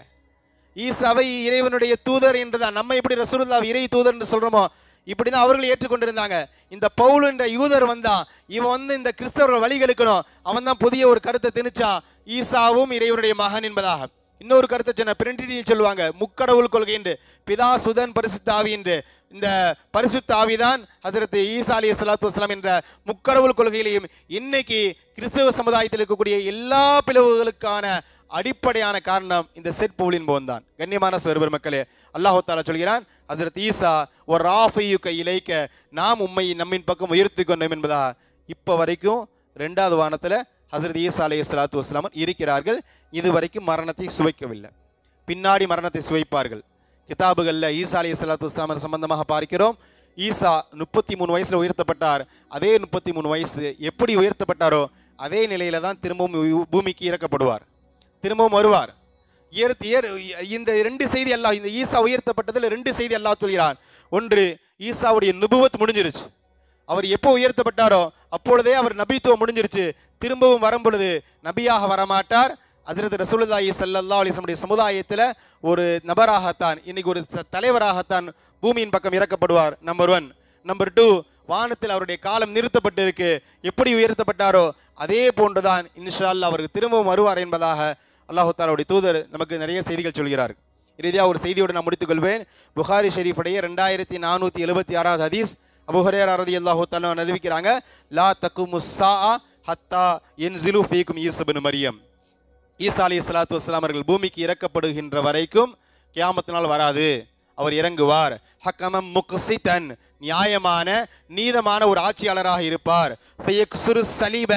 ஈசாவை இறைவனுடைய தூதர் என்றுதான். நம்ம எப்படி ரசூலுல்லாஹ் இறை தூதர் என்று சொல்றோமோ இப்படிதான் அவர்கள் ஏற்றுக்கொண்டிருந்தாங்க. இந்த பவுல் என்ற யூதர் வந்தான், இவன் இந்த கிறிஸ்தவர்கள் வழிகளுக்கணும். அவன் தான் புதிய ஒரு கருத்தை திணிச்சான், ஈசாவும் இறைவனுடைய மகன் என்பதாக. இன்னொரு கருத்தை சொன்ன பிரிண்டினியை சொல்லுவாங்க, முக்கடவுள் கொள்கை என்று. பிதா சுதன் பரிசுத்த ஆவி என்று. இந்த பரிசுத்த ஆவிதான் ஹஜ்ரத் ஈசா அலைஹிஸ்ஸலாத்து வஸ்ஸலாம் என்ற முக்கடவுள் கொள்கையிலையும் இன்னைக்கு கிறிஸ்தவ சமுதாயத்தில் இருக்கக்கூடிய எல்லா பிளவுகளுக்கான அடிப்படையான காரணம் இந்த செட் பவுலின் போன் தான். கண்ணியமான சகோதர மக்களே, அல்லாஹ் தஆலா சொல்கிறான், ஹஜ்ரத் ஈசா ஒரு ராஃபியுக இலைக்க, நாம் உம்மை நம்மின் பக்கம் உயர்த்தி கொண்டோம் என்பதா. இப்போ வரைக்கும் 2வது வானத்தில் ஹஜ்ரத் ஈசா அலைஹிஸ்ஸலாத்து வஸ்ஸலாம் இருக்கிறார்கள். இதுவரைக்கும் மரணத்தை சுவைக்கவில்லை. பின்னாடி மரணத்தை சுவைப்பார்கள். கிதாபுகளில் ஈசா அலைஹிஸ்ஸலாத்து வஸ்ஸலாம் சம்பந்தமாக பார்க்கிறோம். ஈசா 33 வயசில் உயர்த்தப்பட்டார். அதே 33 வயசு எப்படி உயர்த்தப்பட்டாரோ அதே நிலையில தான் திரும்பவும் பூமிக்கு இறக்கப்படுவார், திரும்பவும் வருவார். இந்த 2 செய்தி அல்லாஹ், இந்த ஈசா உயர்த்தப்பட்டதில் 2 செய்தி அல்லாஹ் சொல்கிறான். ஒன்று, ஈசாவுடைய நுபுவத் முடிஞ்சிருச்சு. அவர் எப்போ உயர்த்தப்பட்டாரோ அப்பொழுதே அவர் நபித்துவம் முடிஞ்சிருச்சு. திரும்பவும் வரும் பொழுது நபியாக வரமாட்டார். ஹஜ்ரத் ரசூலுல்லாஹி ஸல்லல்லாஹு அலைஹி வஸல்லம் சமுதாயத்தில் ஒரு நபராகத்தான், இன்னைக்கு ஒரு தலைவராகத்தான் பூமியின் பக்கம் இறக்கப்படுவார். நம்பர் 1. நம்பர் 2, வானத்தில் அவருடைய காலம் நிறுத்தப்பட்டு இருக்கு. எப்படி உயர்த்தப்பட்டாரோ அதே போன்றுதான் இன்ஷா அல்லாஹ் அவருக்கு திரும்பவும் வருவார் என்பதாக அல்லாஹ் தஆலாவுடைய தூதர் நமக்கு நிறைய செய்திகள் சொல்கிறார். இறுதியாக ஒரு செய்தியோடு நான் முடித்துக் கொள்வேன். புகாரி ஷெரீஃபுடைய 2476வது ஹதீஸ், அபூ ஹுரைரா ரலியல்லாஹு தஆலா அறிவிக்கிறாங்க, லா தகுமுஸ் ஸாஅ ஹத்தா யன்ஸிலு ஃபீக்கும் ஈஸா இப்னு மரியம். ஈசா அலைஹிஸ்ஸலாத்து வஸ்ஸலாம் அவர்கள் பூமிக்கு இறக்கப்படுகின்ற வரைக்கும் கியாமத் நாள் வராது. அவர் இறங்குவார். ஹக்கமம் முக்ஸிதன், நியாயமான நீதமான ஒரு ஆட்சியாளராக இருப்பார். ஃபயக்ஸுரு ஸலீப,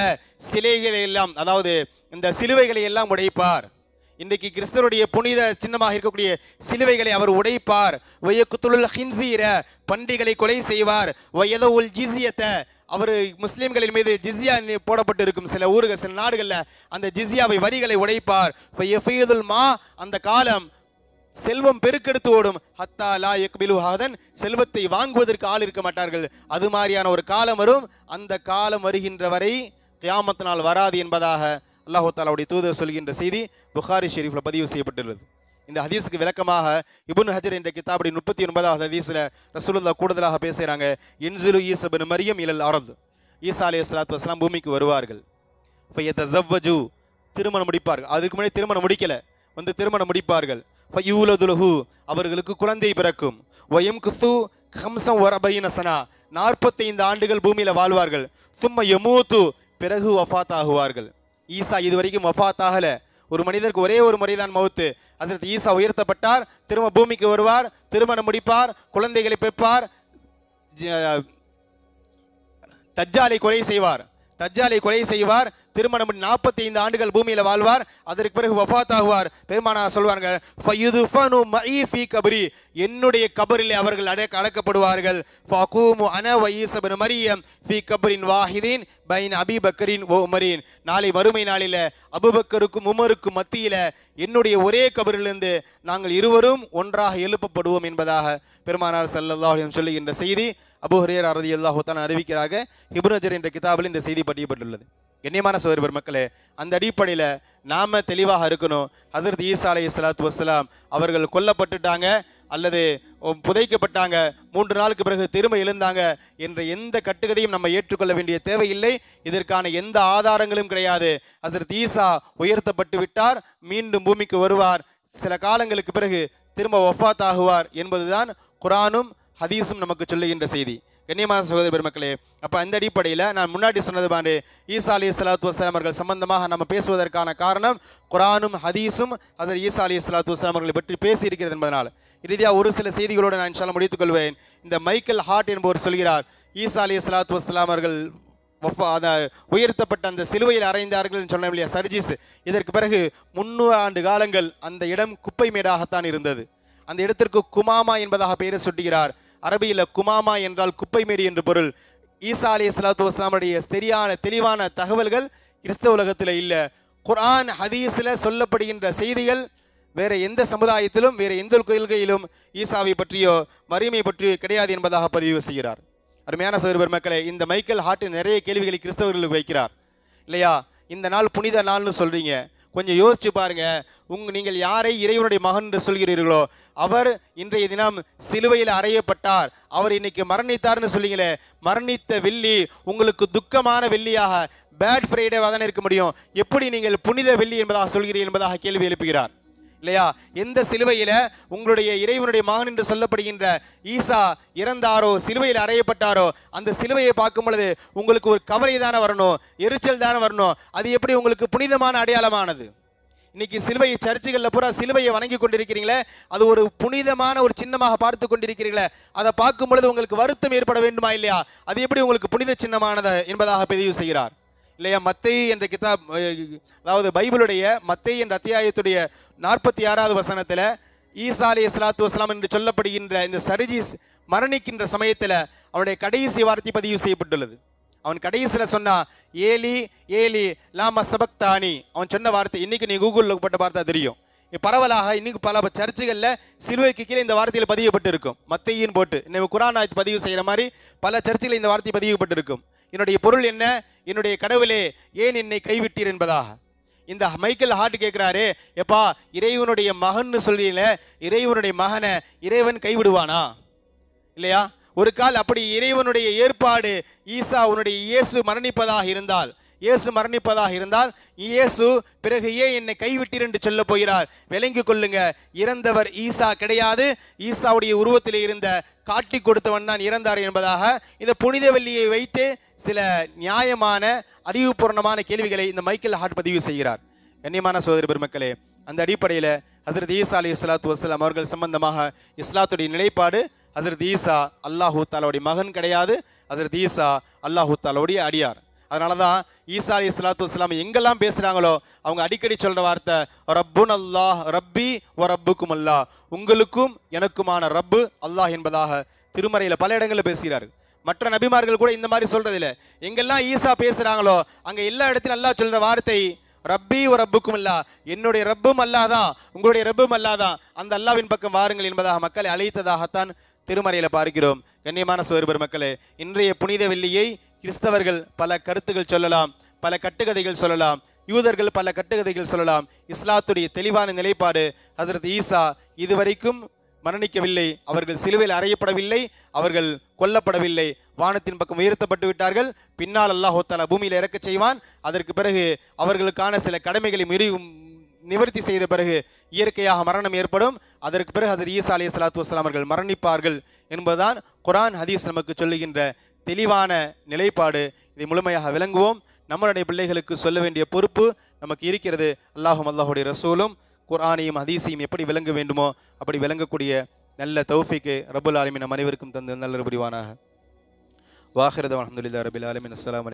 சிலைகளை எல்லாம், அதாவது இந்த சிலுவைகளை எல்லாம் உடைப்பார். இன்றைக்கு கிறிஸ்தவருடைய புனித சின்னமாக இருக்கக்கூடிய சிலுவைகளை அவர் உடைப்பார். வயக்குத்துல் ஹின்ஸீர, பண்டிகளை கொலை செய்வார். வயதவுல் ஜிஸியத, அவர் முஸ்லிம்களின் மீது ஜிஸியா போடப்பட்டு இருக்கும் சில ஊர்கள் சில நாடுகளில் அந்த ஜிஸியாவை வரிகளை உடைப்பார். ஃபயஃபீதுல் மா, அந்த காலம் செல்வம் பெருக்கெடுத்து ஓடும். ஹத்தா லா யக்பிலு ஹாதன், செல்வத்தை வாங்குவதற்கு ஆள் இருக்க மாட்டார்கள். அது மாதிரியான ஒரு காலம் வரும். அந்த காலம் வருகின்ற வரை கியாமத் நாள் வராது என்பதாக அல்லாஹ் தஆலாவுடைய தூதர் சொல்கின்ற செய்தி புகாரி ஷெரீஃபில் பதிவு செய்யப்பட்டுள்ளது. இந்த ஹதீஸுக்கு விளக்கமாக இப்னு ஹஜர் என்ற கிதாபுடைய 39வது ஹதீஸில் ரசூலுல்லாஹ் கூடுதலாக பேசுகிறாங்க, இன்ஸிலு ஈஸா இப்னு மரியம் இலல் அர்த், ஈசா அலைஹிஸ்ஸலாத்து வஸ்ஸலாம் பூமிக்கு வருவார்கள். ஃபயதஸவ்வஜு, திருமணம் முடிப்பார்கள். அதுக்கு முன்னாடி திருமணம் முடிக்கல, திருமணம் முடிப்பார்கள். ஃபயூலதுலஹு, அவர்களுக்கு குழந்தை பிறக்கும். வயம்குது ஹம்ஸம் வரபைன சனா, 45 ஆண்டுகள் பூமியில் வாழ்வார்கள். தும்ம யமூத்து, பிறகு வஃபாத் ஆகுவார்கள். ஈசா இதுவரைக்கும் வஃபாத் ஆகல. ஒரு மனிதருக்கு ஒரே ஒரு முறைதான் மவுத்து. ஹஜ்ரத் ஈசா உயர்த்தப்பட்டார், திரும்ப பூமிக்கு வருவார், திருமணம் முடிப்பார், குழந்தைகளை பெற்பார், தஜ்ஜாலை கொலை செய்வார், திருமணம் 45 ஆண்டுகள் பூமியில் வாழ்வார். அதற்கு பிறகு வஃபாத் ஆகுவார். பெருமானா சொல்வாங்க, ஃபயுதுஃபனு மஇ ஃபீ கப்ரி, என்னுடைய கபரிலே அவர்கள் அடக்கப்படுவார்கள். ஃபகூமு அன வ ஈஸா இப்னு மரியம் ஃபீ கப்ரின் வாஹிதின் பைன அபீ பக்கரின் வ உமரின், நாளை மறுமை நாளில் அபூபக்கருக்கும் உமருக்கும் மத்தியில் என்னுடைய ஒரே கபரிலிருந்து நாங்கள் இருவரும் ஒன்றாக எழுப்பப்படுவோம் என்பதாக பெருமானார் ஸல்லல்லாஹு அலைஹி வஸல்லம் சொல்லுகின்ற செய்தி அபூ ஹுரைரா ரலியல்லாஹு தஆலா அறிவிக்கிறாங்க. இப்னு ஹஜர் என்ற கிதாபில் இந்த செய்தி பதியப்பட்டுள்ளது. கண்ணியமான சகோதர மக்களே, அந்த அடிப்படையில் நாம தெளிவாக இருக்கணும். ஹஜ்ரத் ஈசா அலைஹிஸ்ஸலாத்து வஸ்ஸலாம் அவர்கள் கொல்லப்பட்டுட்டாங்க அல்லது புதைக்கப்பட்டாங்க, 3 நாளுக்கு பிறகு திரும்ப எழுந்தாங்க என்ற எந்த கட்டுக்கதையும் நம்ம ஏற்றுக்கொள்ள வேண்டிய தேவையில்லை. இதற்கான எந்த ஆதாரங்களும் கிடையாது. ஹஜ்ரத் ஈசா உயர்த்தப்பட்டு விட்டார், மீண்டும் பூமிக்கு வருவார், சில காலங்களுக்கு பிறகு திரும்ப வஃபாத் ஆகுவார் என்பதுதான் குர்ஆனும் ஹதீஸும் நமக்கு சொல்லுகின்ற செய்தி. கண்ணியமான சகோதர பெருமக்களே, அப்போ அந்த அடிப்படையில் நான் முன்னாடி சொன்னது மாதிரி ஈசா அலைஹிஸ்ஸலாத்து வஸ்ஸலாம் அவர்கள் சம்பந்தமாக நம்ம பேசுவதற்கான காரணம் குர்ஆனும் ஹதீஸும் ஹஜ்ரத் ஈசா அலைஹிஸ்ஸலாத்து வஸ்ஸலாம் அவர்களை பற்றி பேசி இருக்கிறது என்பதனால். இறுதியாக ஒரு சில செய்திகளோடு நான் இன்ஷா அல்லாஹ் முடித்துக் கொள்வேன். இந்த மைக்கேல் ஹார்ட் என்பவர் சொல்கிறார், ஈசா அலைஹிஸ்ஸலாத்து வஸ்ஸலாம் அவர்கள் உயர்த்தப்பட்ட அந்த சிலுவையில் அறைந்தார்கள் சொன்ன இல்லையா, சர்ஜிஸ். இதற்கு பிறகு 300 ஆண்டு காலங்கள் அந்த இடம் குப்பை மேடாகத்தான் இருந்தது. அந்த இடத்திற்கு குமாமா என்பதாக பெயரை சுட்டுகிறார். அரபியில் குமாமா என்றால் குப்பை மேடு என்று பொருள். ஈசா அலைஹிஸ்ஸலாத்து வஸ்ஸலாமுடைய தெளிவான தகவல்கள் கிறிஸ்தவ உலகத்தில் இல்லை. குர்ஆன் ஹதீஸில் சொல்லப்படுகின்ற செய்திகள் வேற எந்த சமுதாயத்திலும் வேற எந்த கொள்கையிலும் ஈசாவை பற்றியோ மரியமை பற்றியோ கிடையாது என்பதாக பதிவு செய்கிறார். அருமையான சகோதர மக்களே, இந்த மைக்கேல் ஹார்ட் நிறைய கேள்விகளை கிறிஸ்தவர்களுக்கு வைக்கிறார் இல்லையா? இந்த நாள் புனித நாள்னு சொல்றீங்க, கொஞ்சம் யோசிச்சு பாருங்க. நீங்கள் யாரை இறைவனுடைய மகன் என்று சொல்கிறீர்களோ அவர் இன்றைய தினம் சிலுவையில் அறையப்பட்டார், அவர் இன்னைக்கு மரணித்தார்னு சொல்லிங்களே, மரணித்த வெள்ளி உங்களுக்கு துக்கமான வெள்ளியாக பேட் ஃப்ரைடே தானே இருக்க முடியும். எப்படி நீங்கள் புனித வெள்ளி என்பதாக சொல்கிறீர்கள் என்பதாக கேள்வி எழுப்புகிறார் இல்லையா? எந்த சிலுவையில உங்களுடைய இறைவனுடைய மகன் என்று சொல்லப்படுகின்ற ஈசா இறந்தாரோ சிலுவையில் அறையப்பட்டாரோ அந்த சிலுவையை பார்க்கும் பொழுது உங்களுக்கு ஒரு கவலை தானே வரணும், எரிச்சல் தானே வரணும். அது எப்படி உங்களுக்கு புனிதமான அடையாளமானது? இன்னைக்கு சிலுவை சர்ச்சுகளில் பூரா சிலுவையை வணங்கி கொண்டிருக்கிறீங்களே, அது ஒரு புனிதமான ஒரு சின்னமாக பார்த்து கொண்டிருக்கிறீங்களே, அதை பார்க்கும் பொழுது உங்களுக்கு வருத்தம் ஏற்பட வேண்டுமா இல்லையா? அது எப்படி உங்களுக்கு புனித சின்னமானது என்பதாக பதிவு செய்கிறார் இல்லையா? மத்தேயு என்ற கிதாப், அதாவது பைபிளுடைய மத்தேயு என்ற அத்தியாயத்துடைய 46வது வசனத்தில் ஈசா அலைஹிஸ்ஸலாத்து வஸ்ஸலாம் என்று சொல்லப்படுகின்ற இந்த சர்ஜீஸ் மரணிக்கின்ற சமயத்தில் அவனுடைய கடைசி வார்த்தை பதிவு செய்யப்பட்டுள்ளது. அவன் கடைசியில் சொன்னா, ஏலி ஏலி லாம சபக்தானி. அவன் சொன்ன வார்த்தை இன்னைக்கு நீ கூகுளில் போட்டு பார்த்தா தெரியும். பரவலாக இன்னைக்கு பல சர்ச்சுகளில் சிலுவைக்கு கீழே இந்த வார்த்தையில் பதியப்பட்டு இருக்கும். மத்தேயின் போட்டு நம்ம குர்ஆன் ஆயத்து பதிவு செய்கிற மாதிரி பல சர்ச்சுகளில் இந்த வார்த்தை பதியப்பட்டிருக்கும். என்னுடைய பொருள் என்ன? என்னுடைய கடவுளே ஏன் என்னை கைவிட்டீர் என்பதாக. இந்த மைக்கேல் ஹார்ட் கேட்கிறாரு, எப்பா இறைவனுடைய மகன் சொல்றீங்களே, இறைவனுடைய மகனை இறைவன் கைவிடுவானா இல்லையா? ஒரு கால் அப்படி இறைவனுடைய ஏற்பாடு ஈசா உன்னுடைய இயேசு மரணிப்பதாக இருந்தால் இயேசு பிறகு ஏன் என்னை கைவிட்டீர் என்று சொல்ல போகிறார். விளங்கி கொள்ளுங்க, இறந்தவர் ஈசா கிடையாது, ஈசாவுடைய உருவத்தில் இருந்த காட்டி கொடுத்தவன் தான் இறந்தார் என்பதாக இந்த புனித வெள்ளியை வைத்து சில நியாயமான அறிவுபூர்ணமான கேள்விகளை இந்த மைக்கேல் ஹார்ட் பதிவு செய்கிறார். கண்ணியமான சகோதர பெருமக்களே, அந்த அடிப்படையில் ஹஜ்ரத் ஈசா அலைஹிஸ்ஸலாத்து வஸ்ஸலாம் அவர்கள் சம்பந்தமாக இஸ்லாத்துடைய நிலைப்பாடு, ஹஜ்ரத் ஈசா அல்லாஹு தாலாவுடைய மகன் கிடையாது, ஹஜ்ரத் ஈசா அல்லாஹு தாலாவுடைய அடியார். அதனால தான் ஈசா அலைஹிஸ்ஸலாத்து வஸ்ஸலாம் எங்கெல்லாம் பேசுகிறாங்களோ அவங்க அடிக்கடி சொல்கிற வார்த்தை ரப்புன் அல்லாஹ் ரப்பி வ ரப்புக்கும் அல்லாஹ், உங்களுக்கும் எனக்குமான ரப்பு அல்லாஹ் என்பதாக திருமறையில் பல இடங்களில் பேசுகிறார். மற்ற நபிமார்கள் கூட இந்த மாதிரி சொல்றதில்ல. எங்கெல்லாம் ஈசா பேசுகிறாங்களோ அங்கே எல்லா இடத்திலும் அல்லாஹ் சொல்கிற வார்த்தை ரப்பி வ ரப்புக்கும் அல்லாஹ், என்னுடைய ரப்பும் அல்லாஹ் தான், உங்களுடைய ரப்பும் அல்லாஹ் தான், அந்த அல்லாஹ்வின் பக்கம் வாருங்கள் என்பதாக மக்களை அழைத்ததாகத்தான் திருமறையில் பார்க்கிறோம். கண்ணியமான சகோதர பெருமக்களே, இன்றைய புனித வெள்ளியை கிறிஸ்தவர்கள் பல கருத்துகள் சொல்லலாம், பல கட்டுக்கதைகள் சொல்லலாம், யூதர்கள் பல கட்டுக்கதைகள் சொல்லலாம். இஸ்லாத்துடைய தெளிவான நிலைப்பாடு, ஹஜ்ரத் ஈசா இதுவரைக்கும் மரணிக்கவில்லை, அவர்கள் சிலுவையில் அறையப்படவில்லை, அவர்கள் கொல்லப்படவில்லை, வானத்தின் பக்கம் உயர்த்தப்பட்டு விட்டார்கள். பின்னால் அல்லாஹ் தஆலா பூமியில் இறக்கச் செய்வான். அதற்கு பிறகு அவர்களுக்கான சில கடமைகளை நிவர்த்தி செய்த பிறகு இயற்கையாக மரணம் ஏற்படும். அதற்கு பிறகு ஹஜ்ரத் ஈசா அலைஹிஸ்ஸலாத்து வஸ்ஸலாம் அவர்கள் மரணிப்பார்கள் என்பதுதான் குர்ஆன் ஹதீஸ் நமக்கு சொல்லுகின்ற தெளிவான நிலைப்பாடு. இதை முழுமையாக விளங்குவோம். நம்மளுடைய பிள்ளைகளுக்கு சொல்ல வேண்டிய பொறுப்பு நமக்கு இருக்கிறது. அல்லாஹுடைய ரசூலும் குர்ஆனையும் ஹதீஸையும் எப்படி விளங்க வேண்டுமோ அப்படி விளங்கக்கூடிய நல்ல தௌஃபீக்கை ரப்புல் ஆலமீன் நம் அனைவருக்கும் தந்து நல்ல புரிவானாக. வாஹிரது அல்ஹம்துலில்லாஹி ரப்பில் ஆலமீன். அஸ்ஸலாமு